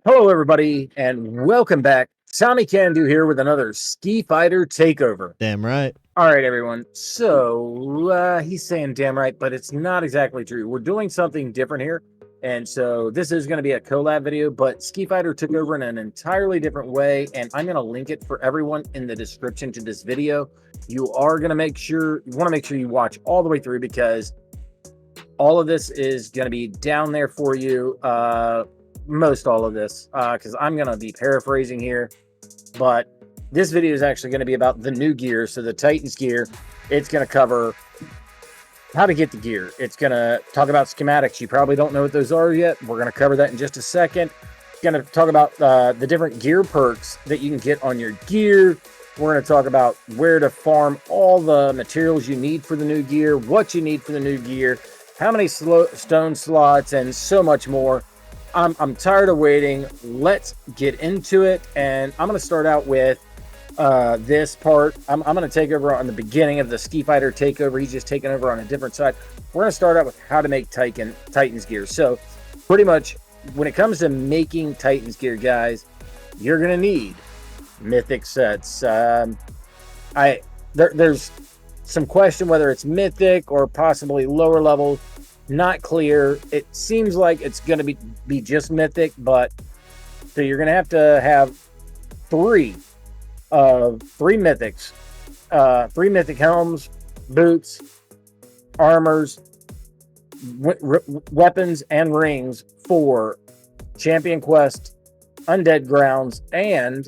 Hello, everybody, and welcome back. TommyKandu here with another Ski Fighter Takeover. Damn right. All right, everyone. So he's saying damn right, but it's not exactly true. We're doing something different here. And so this is going to be a collab video, but Ski Fighter took over in an entirely different way. And I'm going to link it for everyone in the description to this video. You want to make sure you watch all the way through because all of this is going to be down there for you. Most all of this, because I'm going to be paraphrasing here, but this video is actually going to be about the new gear. So the Titans gear, it's going to cover how to get the gear. It's going to talk about schematics. You probably don't know what those are yet. We're going to cover that in just a second. It's going to talk about the different gear perks that you can get on your gear. We're going to talk about where to farm all the materials you need for the new gear, what you need for the new gear, how many stone slots, and so much more. I'm tired of waiting. Let's get into it. And I'm going to start out with this part. I'm going to take over on the beginning of the Ski Fighter takeover. He's just taking over on a different side. We're going to start out with how to make Titans gear. So pretty much when it comes to making Titans gear, guys, you're going to need mythic sets. There's some question whether it's mythic or possibly lower level. Not clear. It seems like it's going to be just mythic, but so you're going to have three mythics, three mythic helms, boots, armors, weapons, and rings for Champion Quest, Undead Grounds, and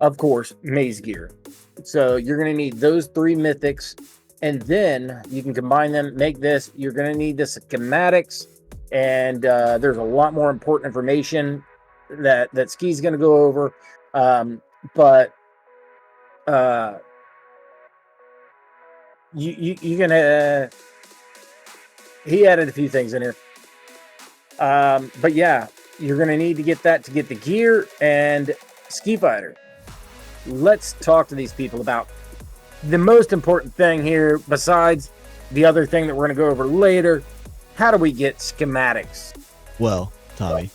of course Maze gear. So you're going to need those three mythics. And then you can combine them, make this. You're going to need the schematics. And there's a lot more important information that Ski's going to go over. You're going to... He added a few things in here. But yeah, you're going to need to get that to get the gear and Ski Fighter. Let's talk to these people about the most important thing here, besides the other thing that we're going to go over later. How do we get schematics? Well, Tommy,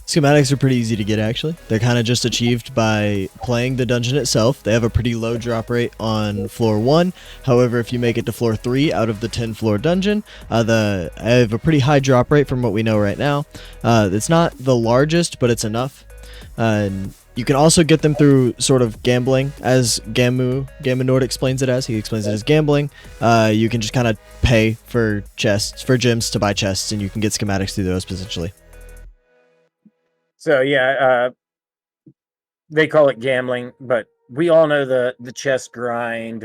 schematics are pretty easy to get, actually. They're kind of just achieved by playing the dungeon itself. They have a pretty low drop rate on floor 1. However, if you make it to floor 3 out of the 10-floor dungeon, I have a pretty high drop rate from what we know right now. It's not the largest, but it's enough. You can also get them through sort of gambling, as Gamunord explains it as. He explains it as gambling. You can just kind of pay for gems to buy chests, and you can get schematics through those potentially. So yeah, they call it gambling, but we all know the chest grind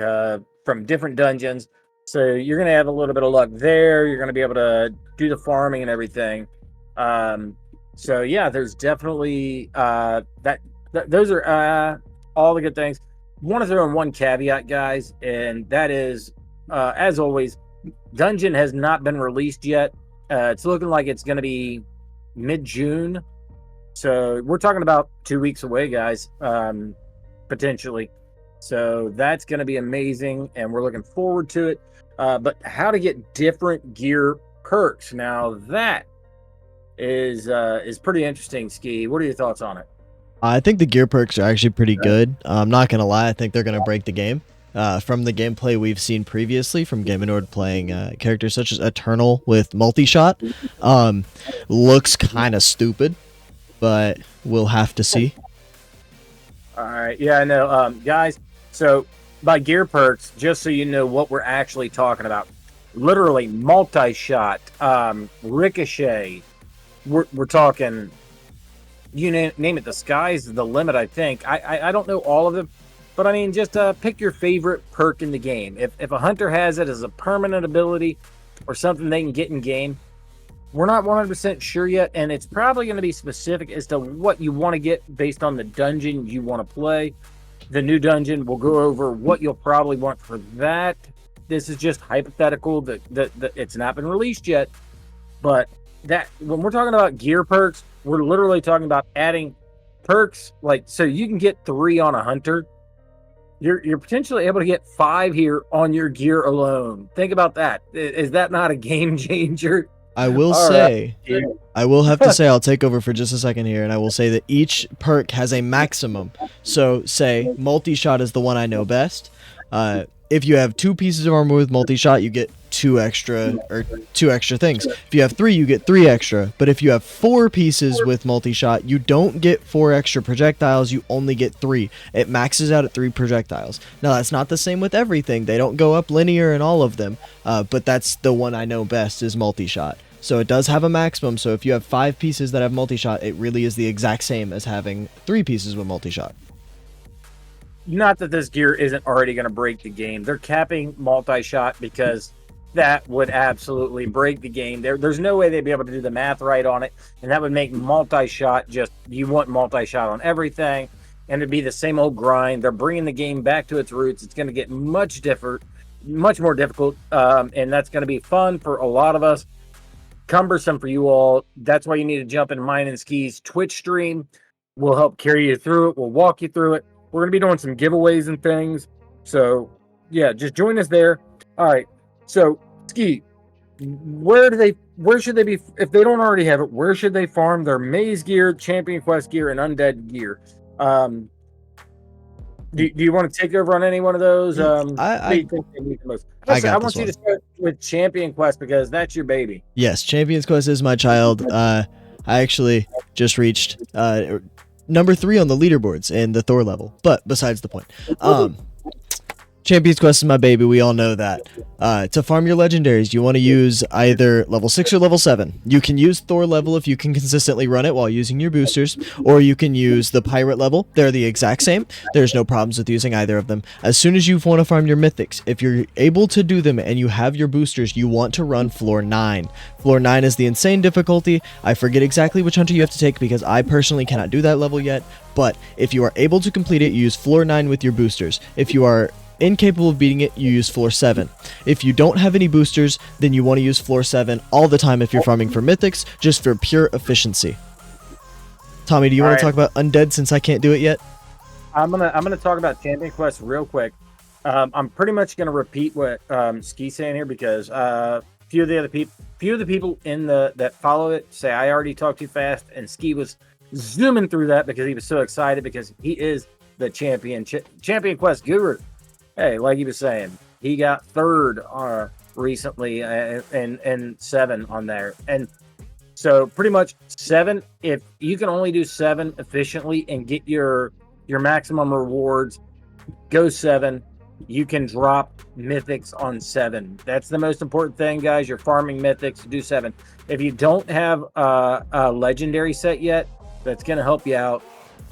from different dungeons. So you're going to have a little bit of luck there. You're going to be able to do the farming and everything. So yeah, there's definitely those are all the good things. I want to throw in one caveat, guys, and that is, as always, Dungeon has not been released yet. It's looking like it's going to be mid-June. So we're talking about 2 weeks away, guys, potentially. So that's going to be amazing, and we're looking forward to it. But how to get different gear perks. Now, that is pretty interesting, Ski. What are your thoughts on it? I think the gear perks are actually pretty good. I'm not going to lie. I think they're going to break the game. From the gameplay we've seen previously from Gamunord playing characters such as Eternal with multi-shot, looks kind of stupid, but we'll have to see. All right. Yeah, I know. Guys, so by gear perks, just so you know what we're actually talking about, literally multi-shot, ricochet, we're talking... You name it, the sky's the limit, I think. I don't know all of them, but I mean, just pick your favorite perk in the game. If a hunter has it as a permanent ability or something they can get in game, we're not 100% sure yet, and it's probably going to be specific as to what you want to get based on the dungeon you want to play. The new dungeon, we'll go over what you'll probably want for that. This is just hypothetical, that it's not been released yet, but that when we're talking about gear perks, we're literally talking about adding perks, like, so you can get 3 on a hunter. You're potentially able to get 5 here on your gear alone. Think about that. Is that not a game changer? I will All right. say, I will have to say, I'll take over for just a second here, and I will say that each perk has a maximum. So, say, multi-shot is the one I know best. If you have 2 pieces of armor with multi-shot, you get 2 extra things. If you have 3, you get 3 extra. But if you have 4 pieces with multi-shot, you don't get 4 extra projectiles, you only get 3. It maxes out at 3 projectiles. Now, that's not the same with everything. They don't go up linear in all of them, but that's the one I know best is multi-shot. So it does have a maximum, so if you have 5 pieces that have multi-shot, it really is the exact same as having 3 pieces with multi-shot. Not that this gear isn't already going to break the game. They're capping multi-shot because that would absolutely break the game. There's no way they'd be able to do the math right on it, and that would make multi-shot just, you want multi-shot on everything, and it'd be the same old grind. They're bringing the game back to its roots. It's going to get much more difficult, and that's going to be fun for a lot of us. Cumbersome for you all. That's why you need to jump in Mine and Ski's Twitch stream. We'll help carry you through it. We'll walk you through it. We're going to be doing some giveaways and things. So, yeah, just join us there. All right. So, Ski, where should they be? If they don't already have it, where should they farm their maze gear, Champion Quest gear, and undead gear? Do you want to take over on any one of those? I want you to start with Champion Quest because that's your baby. Yes, Champion's Quest is my child. I actually just reached number 3 on the leaderboards in the Thor level, but besides the point. Champion's Quest is my baby, we all know that. To farm your legendaries, you want to use either level 6 or level 7. You can use Thor level if you can consistently run it while using your boosters, or you can use the Pirate level. They're the exact same. There's no problems with using either of them. As soon as you want to farm your mythics, if you're able to do them and you have your boosters, you want to run floor 9. Floor 9 is the insane difficulty. I forget exactly which hunter you have to take because I personally cannot do that level yet, but if you are able to complete it, you use floor 9 with your boosters. If you are incapable of beating it, you use floor 7. If you don't have any boosters, then you want to use floor 7 all the time if you're farming for mythics, just for pure efficiency. Tommy, do you want to talk about undead since I can't do it yet? I'm gonna talk about Champion Quest real quick. I'm pretty much gonna repeat what Ski's saying here because few of the people in that follow it say I already talked too fast, and Ski was zooming through that because he was so excited because he is the Champion Quest guru. Hey, like he was saying, he got 3rd recently and 7 on there. And so pretty much 7, if you can only do 7 efficiently and get your maximum rewards, go 7. You can drop mythics on 7. That's the most important thing, guys. You're farming mythics, do 7. If you don't have a legendary set yet, that's going to help you out.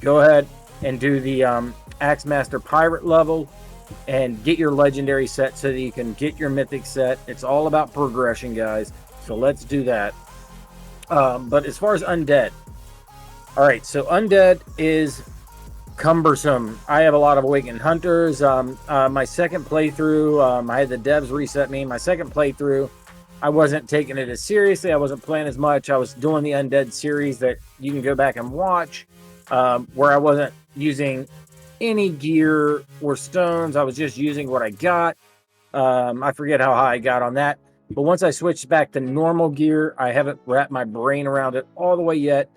Go ahead and do the Axe Master Pirate level and get your legendary set so that you can get your mythic set. It's all about progression, guys. So let's do that. But as far as undead, all right, so undead is cumbersome. I have a lot of awakened hunters. My second playthrough, I had the devs reset me. My second playthrough, I wasn't taking it as seriously. I wasn't playing as much. I was doing the undead series that you can go back and watch, where I wasn't using any gear or stones. I was just using what I got. I forget how high I got on that, but once I switched back to normal gear, I haven't wrapped my brain around it all the way yet.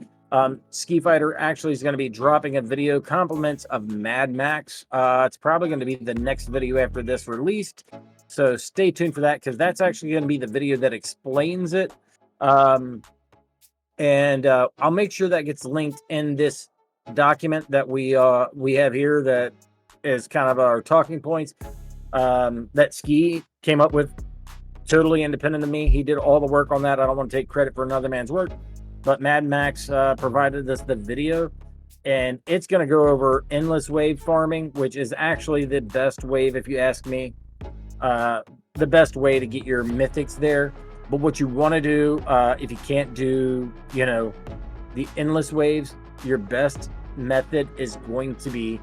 Ski Fighter actually is going to be dropping a video compliments of Mad Max. It's probably going to be the next video after this released, so stay tuned for that because that's actually going to be the video that explains it. And I'll make sure that gets linked in this document that we have here that is kind of our talking points that Ski came up with totally independent of me. He did all the work on that. I don't want to take credit for another man's work, but Mad Max provided us the video, and it's going to go over endless wave farming, which is actually the best wave if you ask me. The best way to get your mythics there. But what you want to do, if you can't do the endless waves, your best method is going to be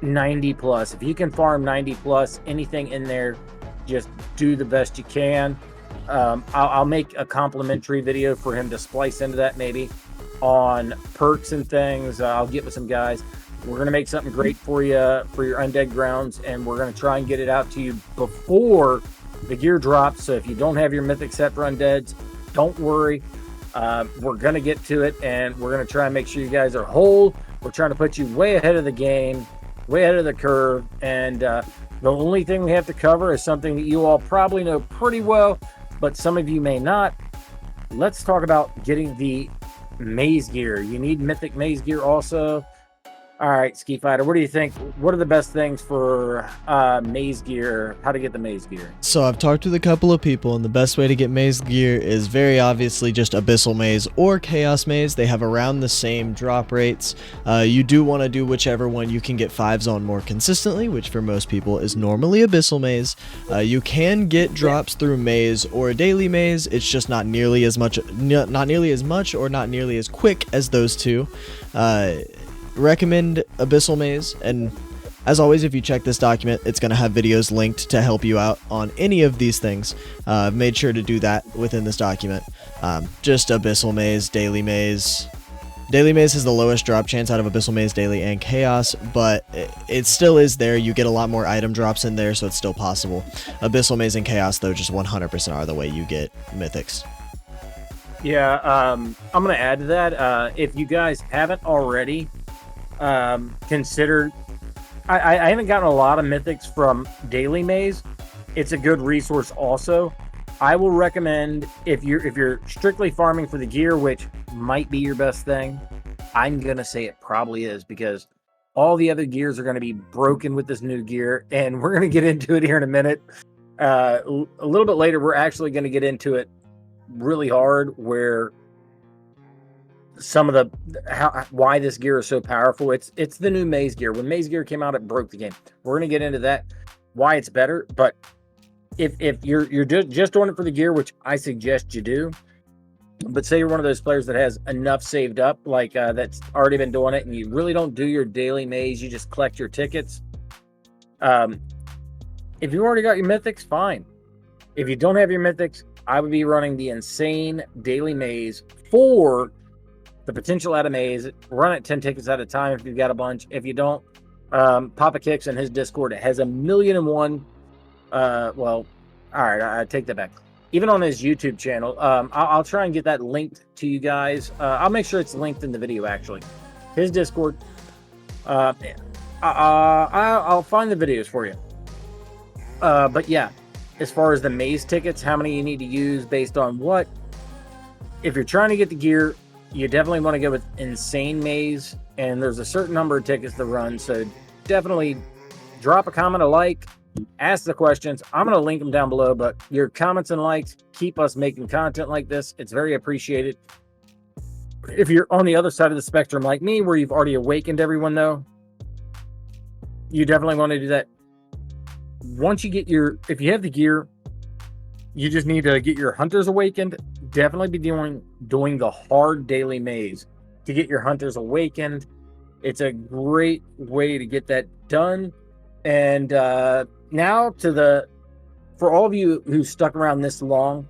90 plus. If you can farm 90 plus, anything in there, just do the best you can. I'll make a complimentary video for him to splice into that, maybe on perks and things. I'll get with some guys. We're going to make something great for you for your undead grounds, and we're going to try and get it out to you before the gear drops. So if you don't have your mythic set for undeads, don't worry. We're going to get to it, and we're going to try and make sure you guys are whole. We're trying to put you way ahead of the game, way ahead of the curve, and the only thing we have to cover is something that you all probably know pretty well, but some of you may not. Let's talk about getting the maze gear. You need mythic maze gear also. All right, Ski Fighter, what do you think? What are the best things for maze gear? How to get the maze gear? So I've talked with a couple of people, and the best way to get maze gear is very obviously just Abyssal Maze or Chaos Maze. They have around the same drop rates. You do want to do whichever one you can get 5s on more consistently, which for most people is normally Abyssal Maze. You can get drops through Maze or a daily Maze. It's just not nearly as much, or not nearly as quick as those two. Recommend Abyssal Maze, and as always, if you check this document, it's going to have videos linked to help you out on any of these things. I've made sure to do that within this document. Just Abyssal Maze, Daily Maze. Daily Maze has the lowest drop chance out of Abyssal Maze, Daily, and Chaos, but it still is there. You get a lot more item drops in there, so it's still possible. Abyssal Maze and Chaos, though, just 100% are the way you get mythics. Yeah, I'm going to add to that. If you guys haven't already, consider, I haven't gotten a lot of mythics from Daily Maze. It's a good resource also. I will recommend, if you're strictly farming for the gear, which might be your best thing, I'm gonna say it probably is, because all the other gears are going to be broken with this new gear, and we're going to get into it here in a minute. A little bit later, we're actually going to get into it really hard, where some of why this gear is so powerful. It's the new maze gear. When maze gear came out, it broke the game. We're gonna get into that, why it's better. But if you're just doing it for the gear, which I suggest you do, but say you're one of those players that has enough saved up, like that's already been doing it, and you really don't do your daily maze, you just collect your tickets. If you already got your mythics, fine. If you don't have your mythics, I would be running the insane daily maze for the potential out of maze. Run it 10 tickets at a time if you've got a bunch. If you don't, Papa Kicks in his Discord, it has 1,000,001. Well, all right, I take that back. Even on his YouTube channel, I'll try and get that linked to you guys. I'll make sure it's linked in the video, actually. His Discord. I'll find the videos for you. But yeah, as far as the maze tickets, how many you need to use based on what? If you're trying to get the gear, you definitely want to go with Insane Maze, and there's a certain number of tickets to run, so definitely drop a comment, a like, ask the questions. I'm going to link them down below, but your comments and likes keep us making content like this. It's very appreciated. If you're on the other side of the spectrum like me, where you've already awakened everyone, though, you definitely want to do that. Once you get if you have the gear, you just need to get your hunters awakened. Definitely be doing the hard daily maze to get your hunters awakened. It's a great way to get that done. And now for all of you who stuck around this long,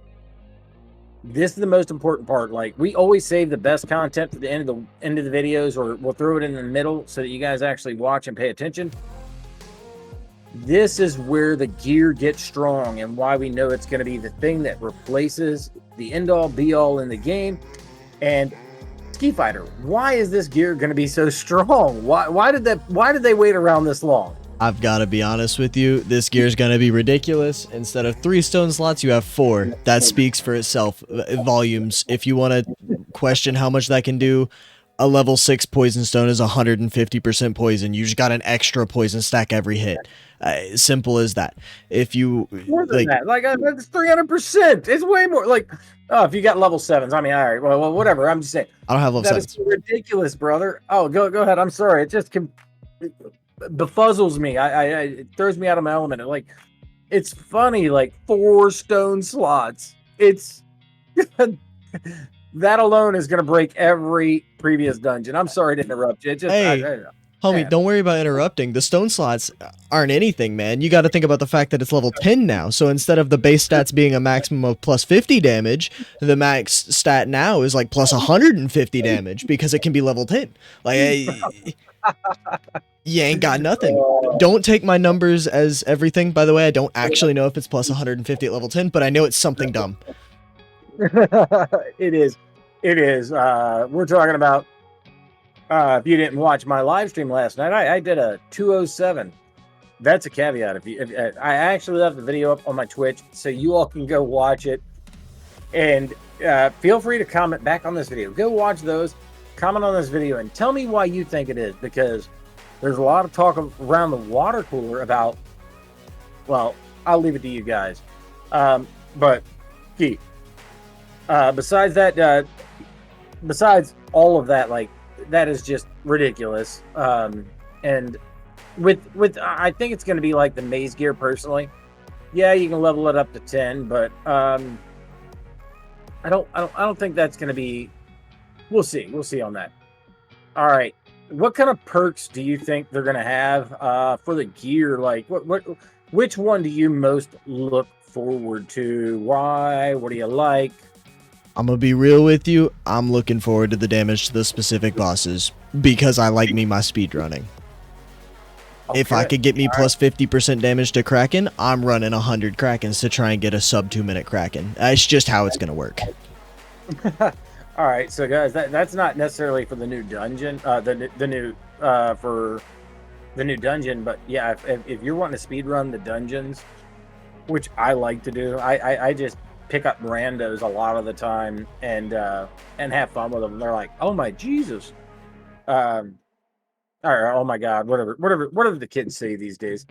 this is the most important part. Like, we always save the best content for the end of the videos, or we'll throw it in the middle so that you guys actually watch and pay attention. This is where the gear gets strong, and why we know it's going to be the thing that replaces the end-all be-all in the game. And Ski Fighter, why is this gear going to be so strong? Why did they wait around this long? I've got to be honest with you, this gear is going to be ridiculous. Instead of 3 stone slots, you have 4. That speaks for itself, volumes. If you want to question how much that can do, a level 6 poison stone is 150% poison. You just got an extra poison stack every hit. Simple as that. If you more than that, that's 300%. It's way more. Like, oh, if you got level 7s, I mean, all right, well, whatever. I'm just saying. I don't have level 7s. That is ridiculous, brother. Oh, go ahead. I'm sorry. It just befuzzles me. It throws me out of my element. Like, it's funny. Like, 4 stone slots. It's that alone is going to break every previous dungeon. I'm sorry to interrupt you. It just, hey, homie, don't worry about interrupting. The stone slots aren't anything, man. You got to think about the fact that it's level 10 now. So instead of the base stats being a maximum of plus 50 damage, the max stat now is like plus 150 damage because it can be level 10. Like, you ain't got nothing. Don't take my numbers as everything. By the way, I don't actually know if it's plus 150 at level 10, but I know it's something dumb. It is. It is. We're talking about. If you didn't watch my live stream last night, I did a 207. That's a caveat. If I actually left the video up on my Twitch, so you all can go watch it, and feel free to comment back on this video. Go watch those, comment on this video, and tell me why you think it is, because there's a lot of talk around the water cooler about. Well, I'll leave it to you guys. But Keith, besides that, besides all of that, like, that is just ridiculous. And with I think it's going to be like the maze gear personally. Yeah, you can level it up to 10, but I don't think that's going to be. We'll see on that. All right, what kind of perks do you think they're going to have for the gear? Like, which one do you most look forward to? Why? What do you like? I'm gonna be real with you. I'm looking forward to the damage to the specific bosses because I like me my speed running. Okay. If I could get me plus 50% damage to Kraken, I'm running 100 Krakens to try and get a sub 2-minute Kraken. It's just how it's gonna work. All right, so guys, that's not necessarily for the new dungeon, the new dungeon, but yeah, if you're wanting to speed run the dungeons, which I like to do, I just pick up randos a lot of the time and have fun with them. They're like, oh my Jesus, or oh my God, whatever the kids say these days.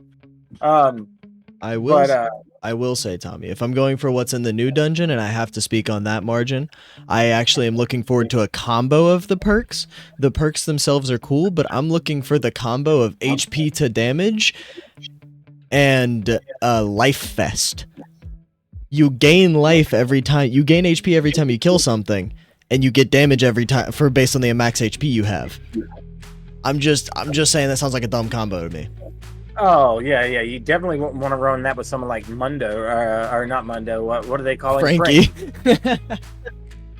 I will say, Tommy, if I'm going for what's in the new dungeon and I have to speak on that margin, I actually am looking forward to a combo of the perks. The perks themselves are cool, but I'm looking for the combo of HP to damage and Life Fest. You gain life every time, you gain HP every time you kill something, and you get damage every time based on the max HP you have. I'm just saying that sounds like a dumb combo to me. Oh yeah, you definitely wouldn't want to run that with someone like Mundo, or not Mundo. What do they call him? Frankie. Frank.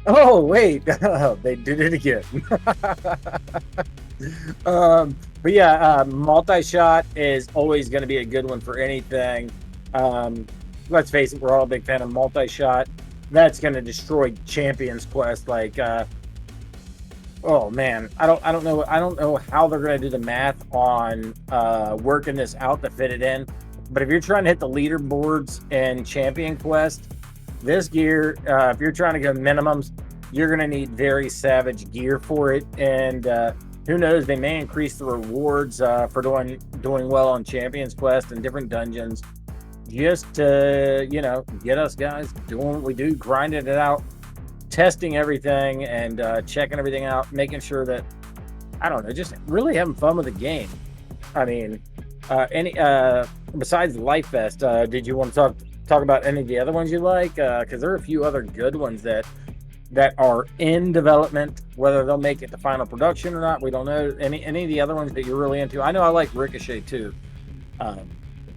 Oh wait, they did it again. But yeah, multi-shot is always going to be a good one for anything. Let's face it, we're all a big fan of multi-shot. That's going to destroy Champions Quest. Like, oh man, I don't know how they're going to do the math on working this out to fit it in. But if you're trying to hit the leaderboards in Champion Quest, this gear, if you're trying to go minimums, you're going to need very savage gear for it. And who knows, they may increase the rewards for doing well on Champions Quest and different dungeons. Just to, get us guys doing what we do, grinding it out, testing everything, and checking everything out, making sure that, I don't know, just really having fun with the game. I mean, besides Life Fest, did you want to talk about any of the other ones you like? Because there are a few other good ones that are in development. Whether they'll make it to final production or not, we don't know. Any of the other ones that you're really into? I know I like Ricochet too.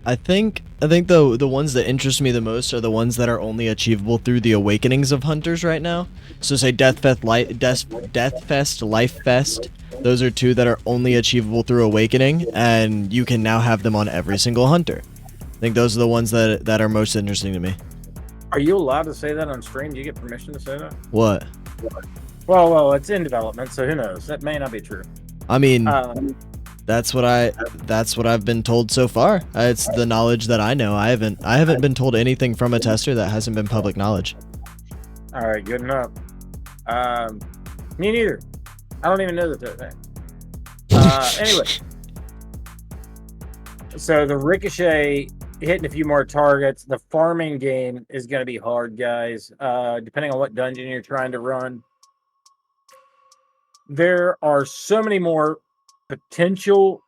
I think the ones that interest me the most are the ones that are only achievable through the awakenings of hunters right now. So say Death Fest, Life Fest. Those are two that are only achievable through awakening, and you can now have them on every single hunter. I think those are the ones that are most interesting to me. Are you allowed to say that on stream? Do you get permission to say that? What? Well, it's in development, so who knows? That may not be true. I mean, that's what I've been told so far. It's the knowledge that I know. I haven't been told anything from a tester that hasn't been public knowledge. All right, good enough. Me neither. I don't even know the thing. Anyway, so the Ricochet hitting a few more targets. The farming game is going to be hard, guys. Depending on what dungeon you're trying to run, there are so many more potential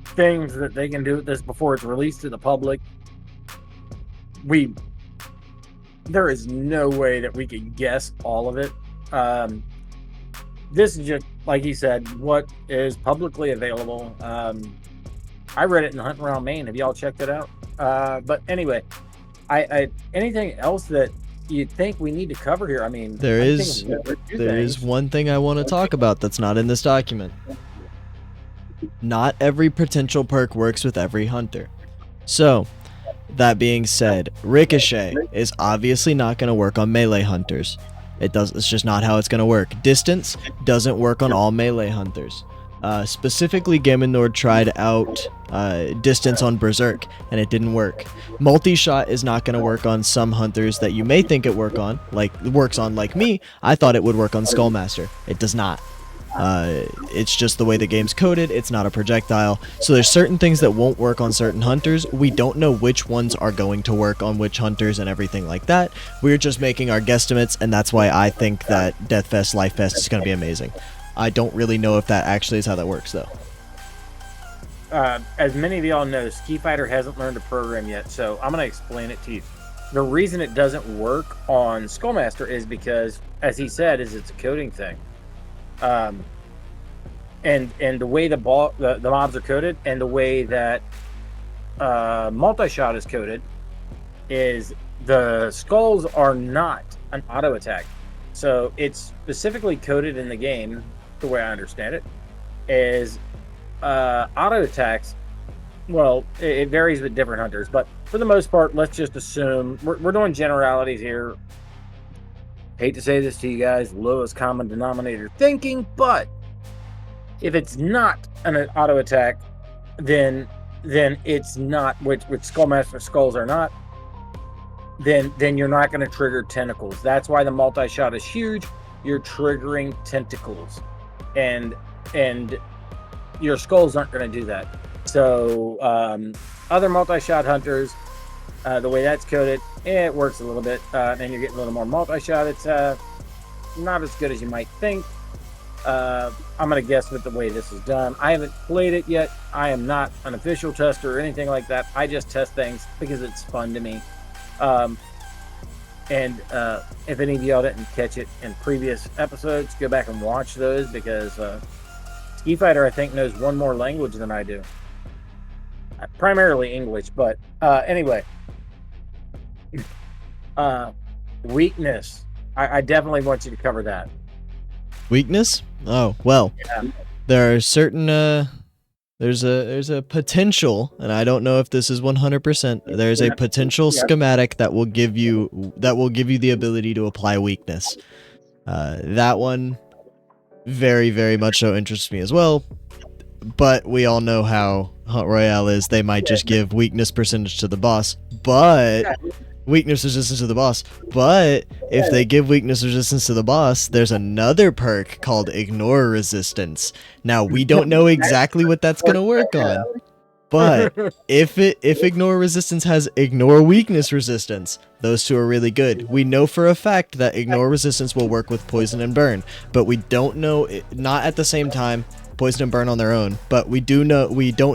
things that they can do with this before it's released to the public. There is no way that we could guess all of it. This is just, like he said, what is publicly available. I read it in Hunt Around Maine. Have y'all checked it out? But anyway, I anything else that you think we need to cover here? I mean, there is one thing I want to talk about that's not in this document. Not every potential perk works with every hunter. So, That being said, Ricochet is obviously not going to work on melee hunters. It's just not how it's going to work. Distance doesn't work on all melee hunters. Specifically, Game & Nord tried out distance on Berserk, and it didn't work. Multi-shot is not going to work on some hunters that you may think it works on like me. I thought it would work on Skullmaster. It does not. It's just the way the game's coded. It's not a projectile. So there's certain things that won't work on certain hunters. We don't know which ones are going to work on which hunters and everything like that. We're just making our guesstimates, and that's why I think that Deathfest, Lifefest is going to be amazing. I don't really know if that actually is how that works, though. As many of y'all know, Ski Fighter hasn't learned to program yet, so I'm going to explain it to you. The reason it doesn't work on Skullmaster is because, as he said, it's a coding thing. And the way the mobs are coded, and the way that multi-shot is coded, is the skulls are not an auto attack. So it's specifically coded in the game, the way I understand it, is auto attacks. Well, it varies with different hunters, but for the most part, let's just assume we're doing generalities here. Hate to say this to you guys, lowest common denominator thinking, but if it's not an auto attack, then it's not, which Skullmaster skulls are not, then you're not going to trigger tentacles. That's why the multi-shot is huge. You're triggering tentacles, and your skulls aren't going to do that. So other multi-shot hunters, the way that's coded, it works a little bit. And you're getting a little more multi-shot. It's not as good as you might think. I'm going to guess with the way this is done. I haven't played it yet. I am not an official tester or anything like that. I just test things because it's fun to me. And if any of y'all didn't catch it in previous episodes, go back and watch those, because Ski Fighter, I think, knows one more language than I do. Primarily English, but anyway. Weakness. I definitely want you to cover that. Weakness? Oh, well, Yeah. there are certain there's a potential, and I don't know if this is 100%. There's a potential schematic that will give you the ability to apply weakness. That one very, very much so interests me as well. But we all know how Hunt Royale is. They might just give weakness percentage to the boss, but weakness resistance to the boss. But if they give weakness resistance to the boss, there's another perk called ignore resistance. Now, we don't know exactly what that's going to work on, but if ignore resistance has ignore weakness resistance, those two are really good. We know for a fact that ignore resistance will work with poison and burn, but we don't know, not at the same time, poison and burn on their own, but we don't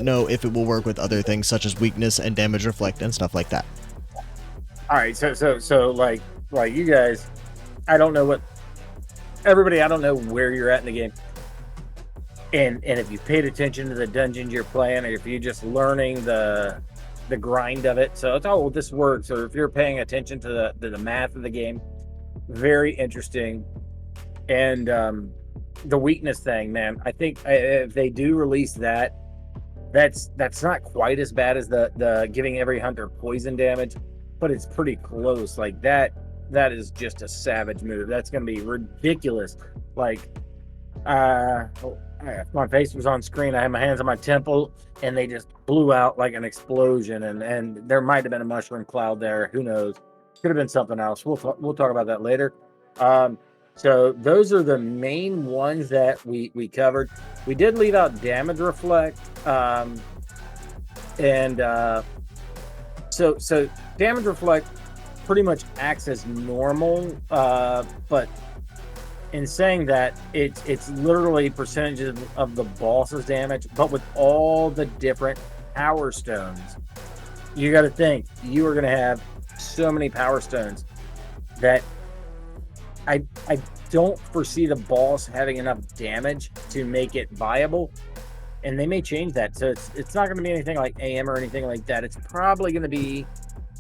know if it will work with other things such as weakness and damage reflect and stuff like that. All right, so like you guys, I don't know what everybody. I don't know where you're at in the game, and if you paid attention to the dungeons you're playing, or if you're just learning the grind of it. So it's how this works, or if you're paying attention to the math of the game, very interesting. And the weakness thing, man, I think if they do release that, that's not quite as bad as the giving every hunter poison damage, but it's pretty close. Like that is just a savage move. That's gonna be ridiculous. Like my face was on screen, I had my hands on my temple, and they just blew out like an explosion, and there might have been a mushroom cloud there, who knows, could have been something else. We'll talk about that later. So those are the main ones that we covered. We did leave out damage reflect, so damage reflect pretty much acts as normal, but in saying that, it's literally percentages of the boss's damage, but with all the different power stones. You got to think, you are going to have so many power stones that I don't foresee the boss having enough damage to make it viable, and they may change that. So it's not going to be anything like AM or anything like that. It's probably going to be,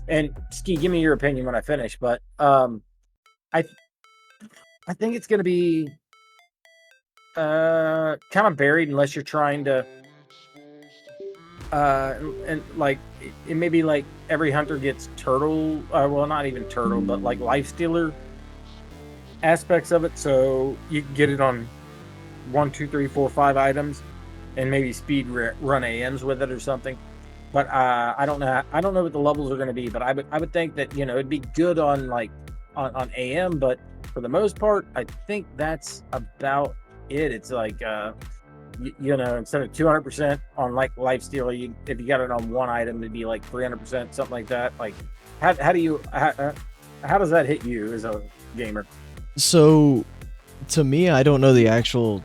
and Ski, give me your opinion when I finish, but I think it's going to be kind of buried, unless you're trying to and like it may be like every hunter gets turtle, well, not even turtle, but like life stealer aspects of it, so you can get it on 1, 2, 3, 4, 5 items, and maybe speed run AMs with it or something. But I don't know. I don't know what the levels are going to be, but I would think that it'd be good on like on AM. But for the most part, I think that's about it. It's like instead of 200% on like lifesteal, if you got it on one item, it'd be like 300%, something like that. Like, how do you how does that hit you as a gamer? So, to me, I don't know the actual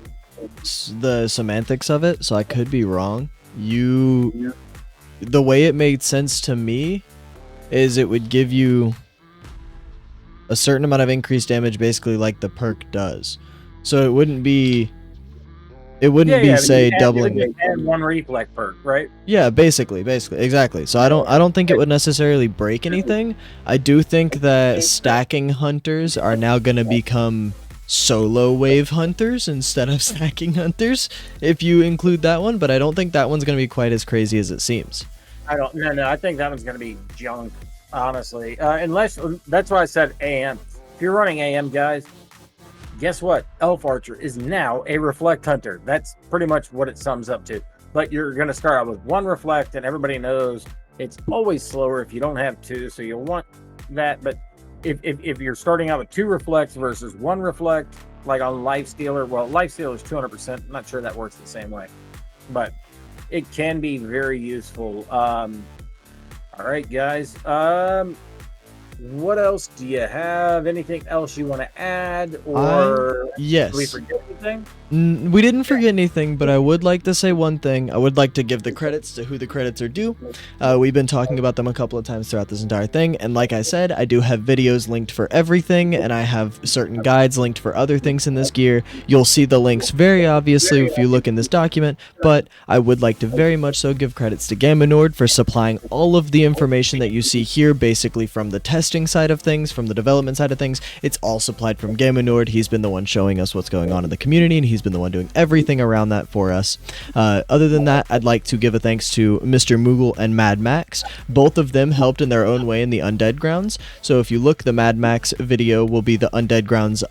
the semantics of it, so I could be wrong. The way it made sense to me is it would give you a certain amount of increased damage, basically like the perk does. So it wouldn't be Yeah. say You would doubling. add one reflect perk, right? Yeah, basically, exactly. So I don't think it would necessarily break anything. I do think that stacking hunters are now going to become solo wave hunters instead of stacking hunters, if you include that one, but I don't think that one's going to be quite as crazy as it seems. I don't. No. I think that one's going to be junk, honestly. Unless that's why I said AM. If you're running AM, guys, guess what? Elf Archer is now a reflect hunter. That's pretty much what it sums up to. But you're going to start out with one reflect, and everybody knows it's always slower if you don't have two. So you'll want that. But if you're starting out with two reflects versus one reflect, like on Life Stealer, well, Life Stealer is 200%. I'm not sure that works the same way, but it can be very useful. All right, guys. What else do you have? Anything else you want to add, or yes. Did we forget anything? We didn't forget anything, but I would like to say one thing. I would like to give the credits to who the credits are due. We've been talking about them a couple of times throughout this entire thing, and like I said, I do have videos linked for everything, and I have certain guides linked for other things in this gear. You'll see the links very obviously if you look in this document, but I would like to very much so give credits to Gaminord for supplying all of the information that you see here, basically from the testing side of things, from the development side of things. It's all supplied from Gaminord. He's been the one showing us what's going on in the community, and he's been the one doing everything around that for us. Other than that, I'd like to give a thanks to Mr. Moogle and Mad Max. Both of them helped in their own way in the Undead Grounds. So if you look, the Mad Max video will be the Undead Grounds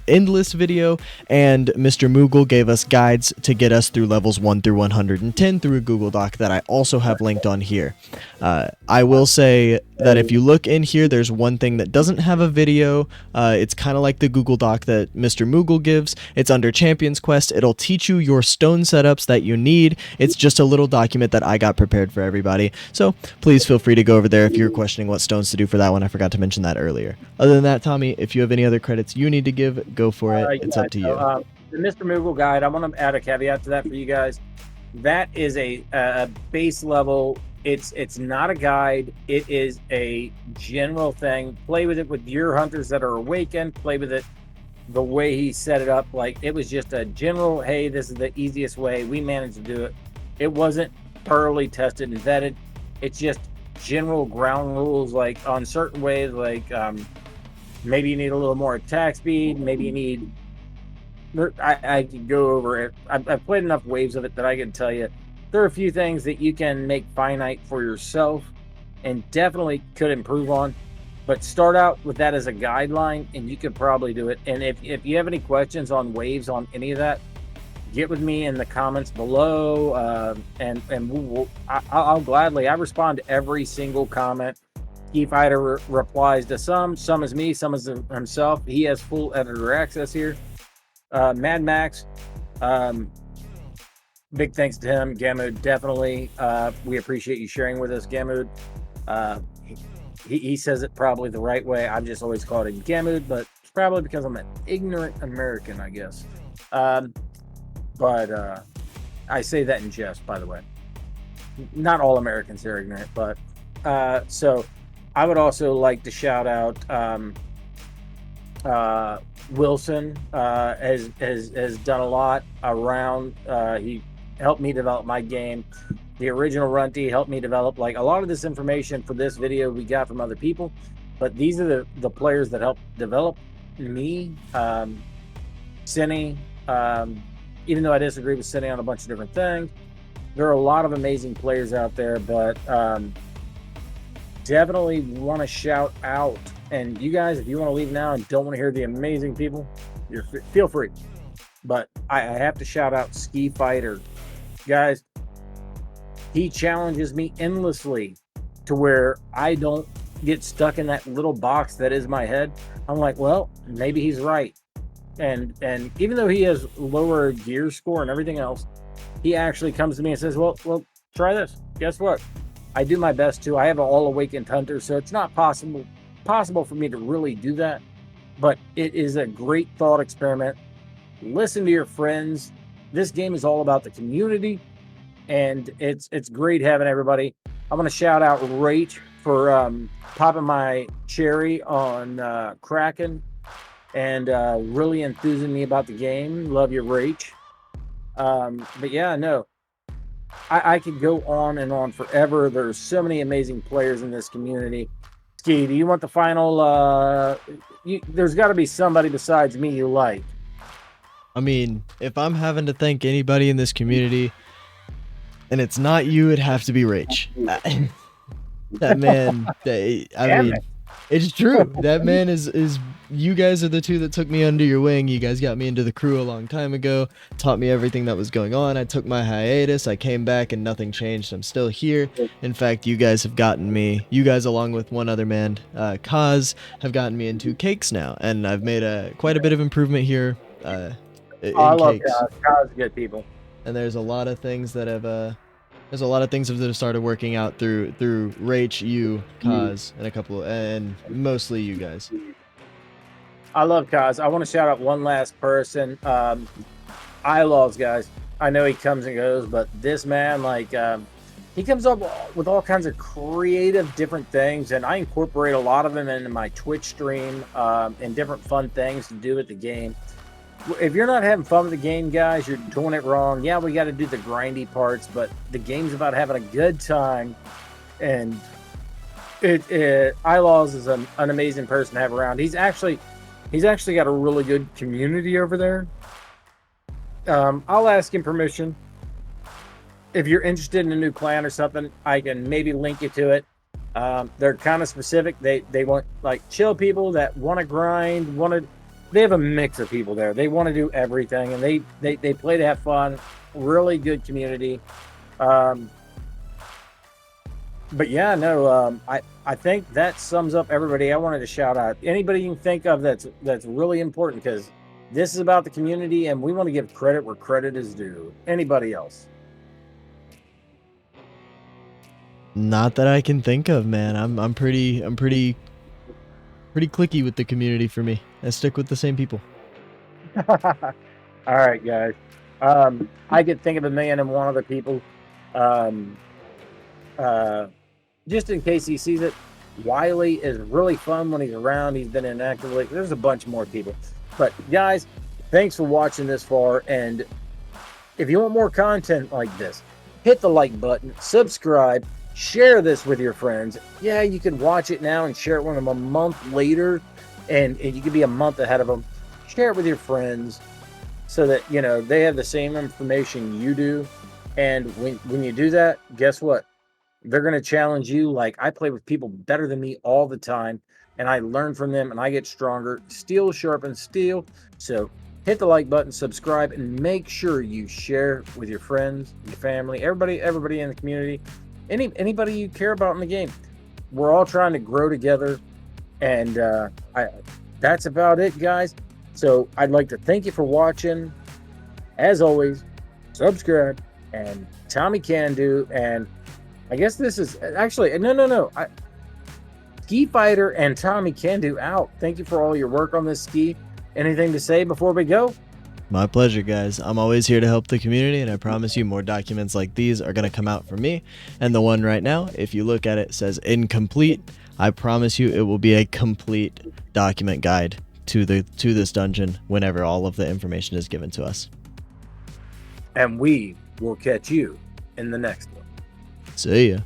Endless video, and Mr. Moogle gave us guides to get us through levels 1 through 110 through a Google Doc that I also have linked on here. I will say that if you look in here, there's one thing that doesn't have a video. It's kind of like the Google Doc that Mr. Moogle gives. It's under Champions Quest. It'll teach you your stone setups that you need. It's just a little document that I got prepared for everybody. So please feel free to go over there if you're questioning what stones to do for that one. I forgot to mention that earlier. Other than that, Tommy, if you have any other credits you need to give, go for it. It's up to you. The Mr. Moogle guide, I want to add a caveat to that for you guys. That is a base level. It's not a guide. It is a general thing. Play with it with your hunters that are awakened. Play with it the way he set it up. Like, it was just a general, hey, this is the easiest way. We managed to do it. It wasn't thoroughly tested and vetted. It's just general ground rules, like on certain ways, like maybe you need a little more attack speed. Maybe you need... I could go over it. I've played enough waves of it that I can tell you there are a few things that you can make finite for yourself and definitely could improve on, but start out with that as a guideline and you could probably do it. And if you have any questions on waves on any of that, get with me in the comments below, and I'll gladly, I respond to every single comment. Ski Fighter replies to some is me, some is himself. He has full editor access here. Mad Max, big thanks to him. Gamud, definitely. We appreciate you sharing with us, Gamud. He says it probably the right way. I've just always called it Gamud, but it's probably because I'm an ignorant American, I guess. But I say that in jest, by the way. Not all Americans are ignorant, but so I would also like to shout out Wilson. Has done a lot around. He helped me develop my game. The original Runty helped me develop, like, a lot of this information for this video we got from other people, but these are the players that helped develop me. Cinny, even though I disagree with Cinny on a bunch of different things, there are a lot of amazing players out there, but definitely want to shout out. And you guys, if you want to leave now and don't want to hear the amazing people, feel free. But I have to shout out Ski Fighter. Guys, he challenges me endlessly to where I don't get stuck in that little box that is my head. I'm like, well, maybe he's right. And even though he has lower gear score and everything else, he actually comes to me and says, well, try this. Guess what? I do my best to. I have an all awakened hunter, so it's not possible for me to really do that. But it is a great thought experiment. Listen to your friends. This game is all about the community, and it's great having everybody. I want to shout out Rach for popping my cherry on Kraken and really enthusing me about the game. Love you, Rach. But yeah, no, I could go on and on forever. There's so many amazing players in this community. Ski, do you want the final? There's got to be somebody besides me you like. I mean, if I'm having to thank anybody in this community, and it's not you, it'd have to be Rach. That man, I mean, it's true. That man is. You guys are the two that took me under your wing. You guys got me into the crew a long time ago, taught me everything that was going on. I took my hiatus. I came back and nothing changed. I'm still here. In fact, you guys have gotten me. You guys, along with one other man, Kaz, have gotten me into cakes now, and I've made quite a bit of improvement here. I love Kaz. Kaz is good people. And there's a lot of things that have that have started working out through Rach, you, Kaz, and mostly you guys. I love Kaz. I want to shout out one last person. Iloves, guys. I know he comes and goes, but this man, he comes up with all kinds of creative different things, and I incorporate a lot of them into my Twitch stream and different fun things to do with the game. If you're not having fun with the game, guys, you're doing it wrong. Yeah, we got to do the grindy parts, but the game's about having a good time. And Iloves is an amazing person to have around. He's actually got a really good community over there. I'll ask him permission. If you're interested in a new clan or something, I can maybe link you to it. They're kind of specific. They want chill people that want to grind, they have a mix of people there. They want to do everything, and they play to have fun. Really good community. But yeah, no, I think that sums up everybody I wanted to shout out. Anybody you can think of that's really important, because this is about the community, and we want to give credit where credit is due. Anybody else? Not that I can think of, man. I'm pretty clicky with the community for me. I stick with the same people. All right, guys. I could think of 1,000,001 other people. Just in case he sees it, Wiley is really fun when he's around. He's been inactive lately. There's a bunch more people. But guys, thanks for watching this far. And if you want more content like this, hit the like button, subscribe, share this with your friends. Yeah, you can watch it now and share it with them a month later, and you could be a month ahead of them. Share it with your friends so that they have the same information you do. And when you do that, guess what? They're going to challenge you. Like, I play with people better than me all the time, and I learn from them, and I get stronger. Steel sharpens steel. So hit the like button, subscribe, and make sure you share with your friends, your family, everybody in the community, anybody you care about in the game. We're all trying to grow together, and that's about it, guys. So I'd like to thank you for watching. As always, subscribe, and TommyKandu, and I guess this is actually no. Ski Fighter and TommyKandu out. Thank you for all your work on this, Ski. Anything to say before we go? My pleasure, guys. I'm always here to help the community, and I promise you more documents like these are going to come out from me. And the one right now, if you look at it, says incomplete. I promise you it will be a complete document guide to this dungeon whenever all of the information is given to us. And we will catch you in the next one. See ya.